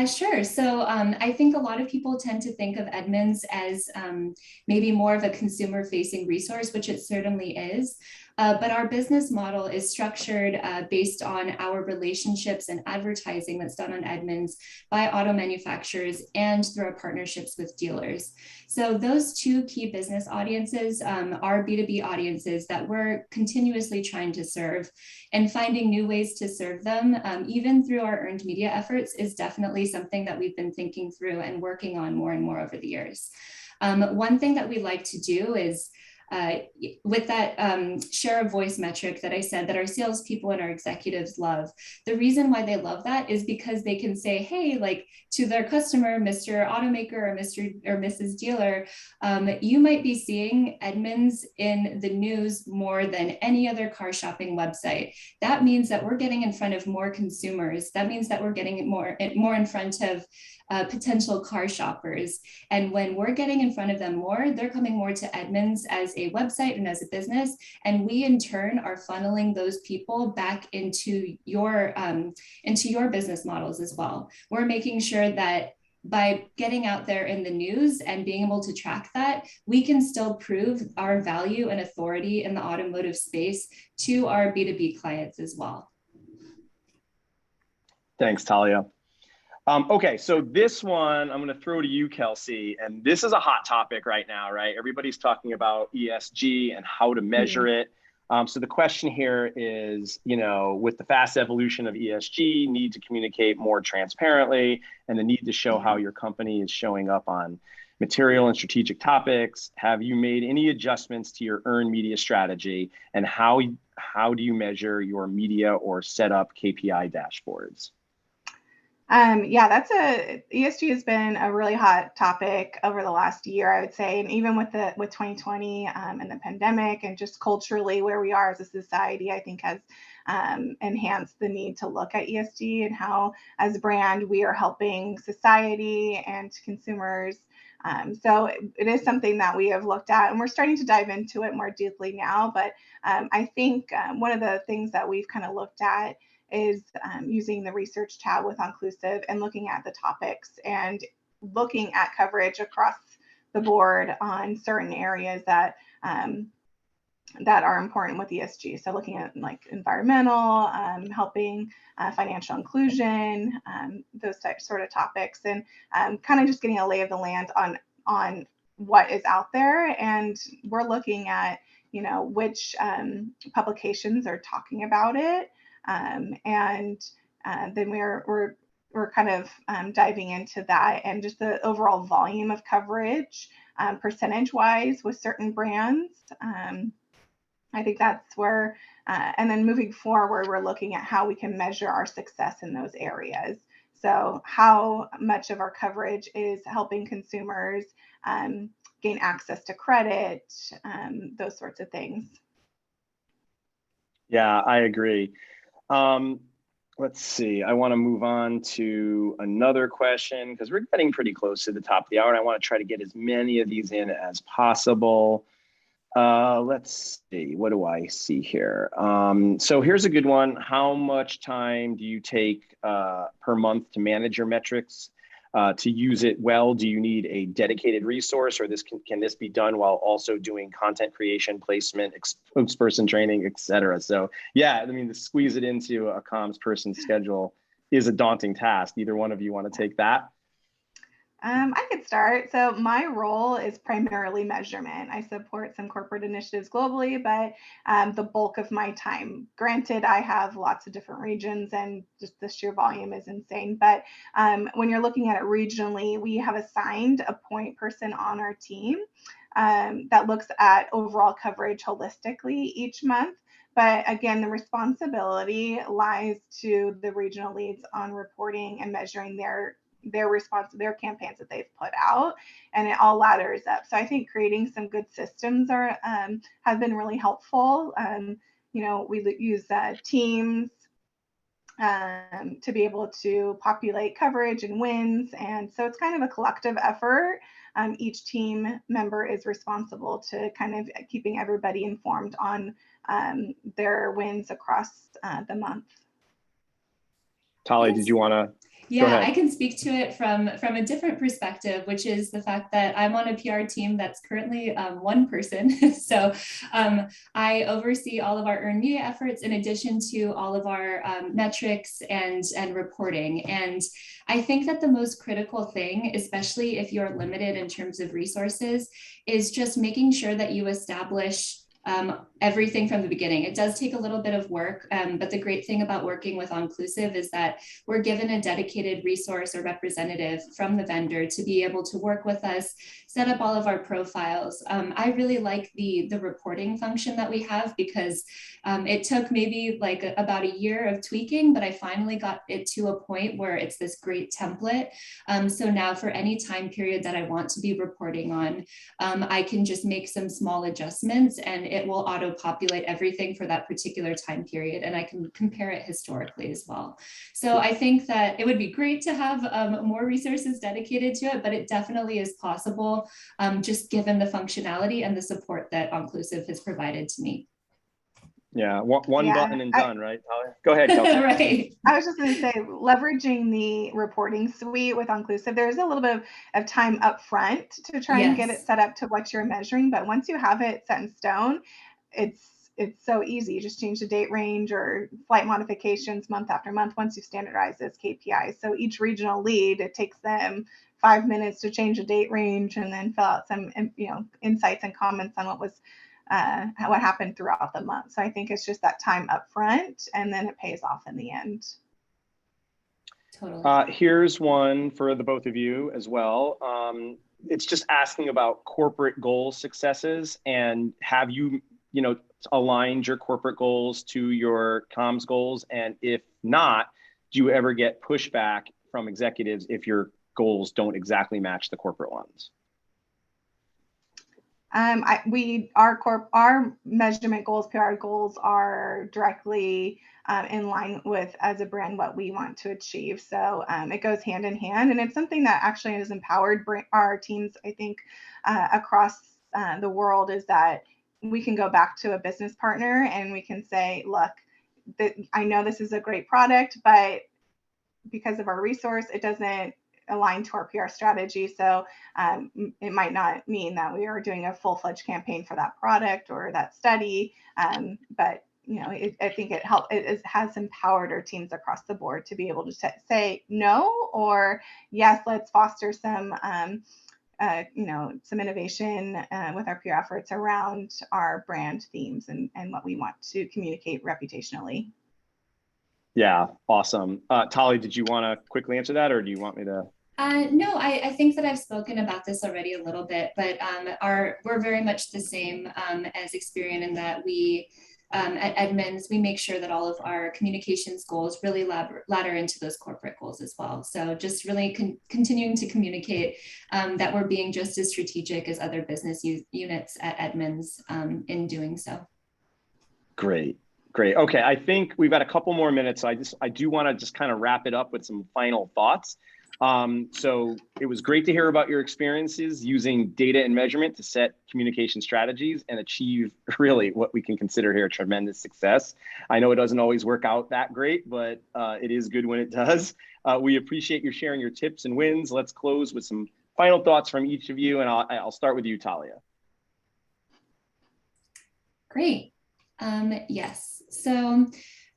Sure. So I think a lot of people tend to think of Edmunds as maybe more of a consumer-facing resource, which it certainly is. But our business model is structured based on our relationships and advertising that's done on Edmunds by auto manufacturers and through our partnerships with dealers. So those 2 key business audiences are B2B audiences that we're continuously trying to serve, and finding new ways to serve them, even through our earned media efforts, is definitely something that we've been thinking through and working on more and more over the years. One thing that we like to do is with that share of voice metric that I said that our salespeople and our executives love. The reason why they love that is because they can say, hey, like to their customer, Mr. Automaker or Mr. or Mrs. Dealer, you might be seeing Edmunds in the news more than any other car shopping website. That means that we're getting in front of more consumers. That means that we're getting more in front of potential car shoppers. And when we're getting in front of them more, they're coming more to Edmunds as a website and as a business. And we in turn are funneling those people back into your business models as well. We're making sure that by getting out there in the news and being able to track that, we can still prove our value and authority in the automotive space to our B2B clients as well. Thanks, Talia. Okay, so this one I'm going to throw to you, Kelsey, and this is a hot topic right now, right? Everybody's talking about ESG and how to measure it. So the question here is, with the fast evolution of ESG, need to communicate more transparently and the need to show how your company is showing up on material and strategic topics. Have you made any adjustments to your earned media strategy, and how do you measure your media or set up KPI dashboards? Yeah, ESG has been a really hot topic over the last year, I would say, and even with 2020 and the pandemic, and just culturally where we are as a society, I think has enhanced the need to look at ESG and how, as a brand, we are helping society and consumers. So it is something that we have looked at, and we're starting to dive into it more deeply now. But I think one of the things that we've kind of looked at is using the research tab with Onclusive and looking at the topics and looking at coverage across the board on certain areas that are important with ESG. So looking at like environmental, helping financial inclusion, those sort of topics, and kind of just getting a lay of the land on what is out there. And we're looking at, which publications are talking about it. And then we're kind of diving into that and just the overall volume of coverage, percentage-wise with certain brands. I think that's where, and then moving forward, we're looking at how we can measure our success in those areas. So how much of our coverage is helping consumers gain access to credit, those sorts of things. Yeah, I agree. Let's see. I want to move on to another question because we're getting pretty close to the top of the hour, and I want to try to get as many of these in as possible. Let's see. What do I see here? So here's a good one. How much time do you take per month to manage your metrics? To use it well, do you need a dedicated resource, or can this be done while also doing content creation, placement, spokesperson training, et cetera? So yeah, I mean, to squeeze it into a comms person's schedule is a daunting task. Either one of you want to take that? I could start. So my role is primarily measurement. I support some corporate initiatives globally, but the bulk of my time, granted, I have lots of different regions and just the sheer volume is insane. But when you're looking at it regionally, we have assigned a point person on our team that looks at overall coverage holistically each month. But again, the responsibility lies to the regional leads on reporting and measuring their campaigns that they've put out, and it all ladders up. So I think creating some good systems have been really helpful. We use Teams to be able to populate coverage and wins, and so it's kind of a collective effort. Each team member is responsible to kind of keeping everybody informed on their wins across the month. Tali, did you want to? Yeah, I can speak to it from a different perspective, which is the fact that I'm on a PR team that's currently one person. So I oversee all of our earned media efforts in addition to all of our metrics and reporting. And I think that the most critical thing, especially if you're limited in terms of resources, is just making sure that you establish everything from the beginning. It does take a little bit of work, but the great thing about working with Onclusive is that we're given a dedicated resource or representative from the vendor to be able to work with us, set up all of our profiles. I really like the reporting function that we have because it took maybe like about a year of tweaking, but I finally got it to a point where it's this great template. So now for any time period that I want to be reporting on, I can just make some small adjustments and it will auto-populate everything for that particular time period, and I can compare it historically as well. So I think that it would be great to have more resources dedicated to it, but it definitely is possible, just given the functionality and the support that Onclusive has provided to me. Yeah, one button and done, right? Go ahead, Kelsey. Right. I was just going to say, leveraging the reporting suite with Onclusive, there's a little bit of time up front to try and get it set up to what you're measuring. But once you have it set in stone, it's it's so easy. You just change the date range or flight modifications month after month once you standardize those KPIs. So each regional lead, it takes them 5 minutes to change the date range and then fill out some insights and comments on what happened throughout the month. So I think it's just that time up front, and then it pays off in the end. Totally. Here's one for the both of you as well. It's just asking about corporate goal successes, and have you, aligned your corporate goals to your comms goals? And if not, do you ever get pushback from executives if your goals don't exactly match the corporate ones? Our measurement goals, PR goals, are directly in line with, as a brand, what we want to achieve. So it goes hand in hand, and it's something that actually has empowered our teams, I think, across the world, is that we can go back to a business partner and we can say, look, I know this is a great product, but because of our resource, it doesn't align to our PR strategy. So it might not mean that we are doing a full-fledged campaign for that product or that study. But I think it has empowered our teams across the board to be able to say no, or yes, let's foster some innovation with our PR efforts around our brand themes and what we want to communicate reputationally. Yeah, awesome. Tali, did you want to quickly answer that, or do you want me to? No, I think that I've spoken about this already a little bit, but we're very much the same as Experian, in that we at Edmunds, we make sure that all of our communications goals really ladder into those corporate goals as well. So just really continuing to communicate that we're being just as strategic as other business units at Edmunds in doing so. Great. Okay, I think we've got a couple more minutes. So I do want to just kind of wrap it up with some final thoughts. So it was great to hear about your experiences using data and measurement to set communication strategies and achieve really what we can consider here a tremendous success. I know it doesn't always work out that great, but it is good when it does. We appreciate you sharing your tips and wins. Let's close with some final thoughts from each of you, and I'll start with you, Talia. Great. Yes. So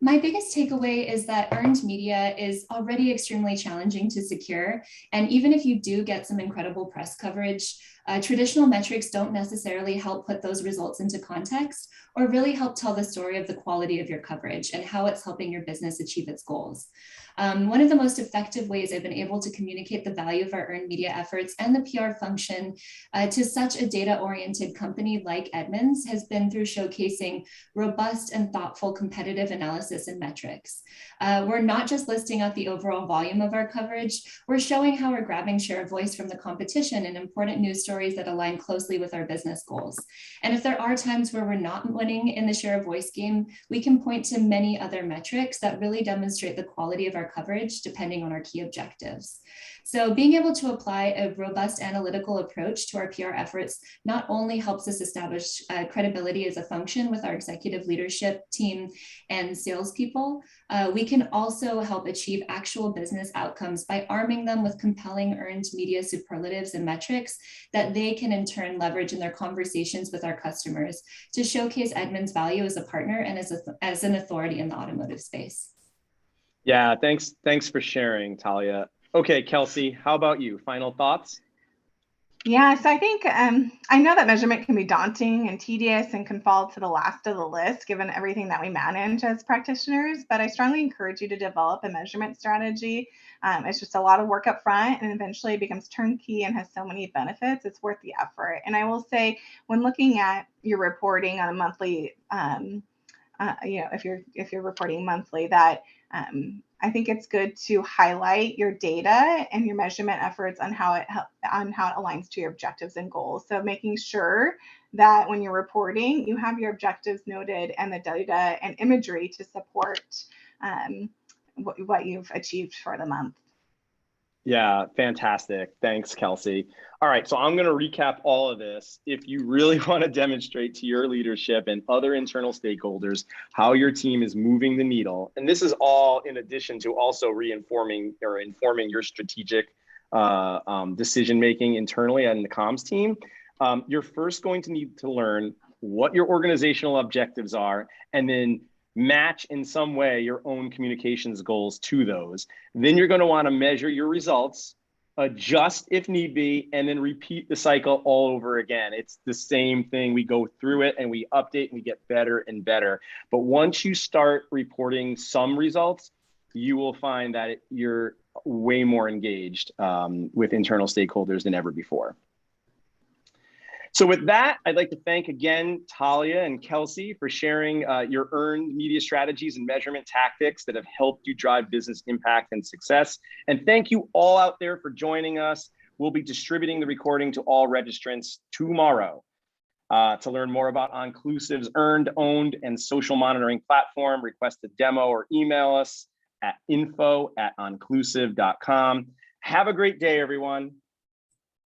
my biggest takeaway is that earned media is already extremely challenging to secure. And even if you do get some incredible press coverage, traditional metrics don't necessarily help put those results into context or really help tell the story of the quality of your coverage and how it's helping your business achieve its goals. One of the most effective ways I've been able to communicate the value of our earned media efforts and the PR function to such a data-oriented company like Edmunds has been through showcasing robust and thoughtful competitive analysis and metrics. We're not just listing out the overall volume of our coverage, we're showing how we're grabbing share of voice from the competition in important news stories that align closely with our business goals. And if there are times where we're not winning in the share of voice game, we can point to many other metrics that really demonstrate the quality of our coverage depending on our key objectives. So being able to apply a robust analytical approach to our PR efforts not only helps us establish credibility as a function with our executive leadership team and salespeople, we can also help achieve actual business outcomes by arming them with compelling earned media superlatives and metrics that they can in turn leverage in their conversations with our customers to showcase Edmunds' value as a partner and as an authority in the automotive space. Yeah, thanks for sharing, Talia. Okay, Kelsey, how about you? Final thoughts? Yeah, so I think I know that measurement can be daunting and tedious and can fall to the last of the list given everything that we manage as practitioners, but I strongly encourage you to develop a measurement strategy. It's just a lot of work up front, and eventually it becomes turnkey and has so many benefits. It's worth the effort. And I will say, when looking at your reporting on a monthly, if you're reporting monthly, that I think it's good to highlight your data and your measurement efforts on how it aligns to your objectives and goals. So making sure that when you're reporting, you have your objectives noted and the data and imagery to support what you've achieved for the month. Yeah, fantastic. Thanks, Kelsey. All right, so I'm going to recap all of this. If you really want to demonstrate to your leadership and other internal stakeholders how your team is moving the needle, and this is all in addition to also informing your strategic decision-making internally and the comms team, you're first going to need to learn what your organizational objectives are, and then match in some way your own communications goals to those. Then you're going to want to measure your results, adjust if need be, and then repeat the cycle all over again. It's the same thing. We go through it and we update and we get better and better. But once you start reporting some results, you will find that you're way more engaged with internal stakeholders than ever before. So with that, I'd like to thank again Talia and Kelsey for sharing your earned media strategies and measurement tactics that have helped you drive business impact and success. And thank you all out there for joining us. We'll be distributing the recording to all registrants tomorrow. To learn more about Onclusive's earned, owned, and social monitoring platform, request a demo or email us at info@onclusive.com. Have a great day, everyone.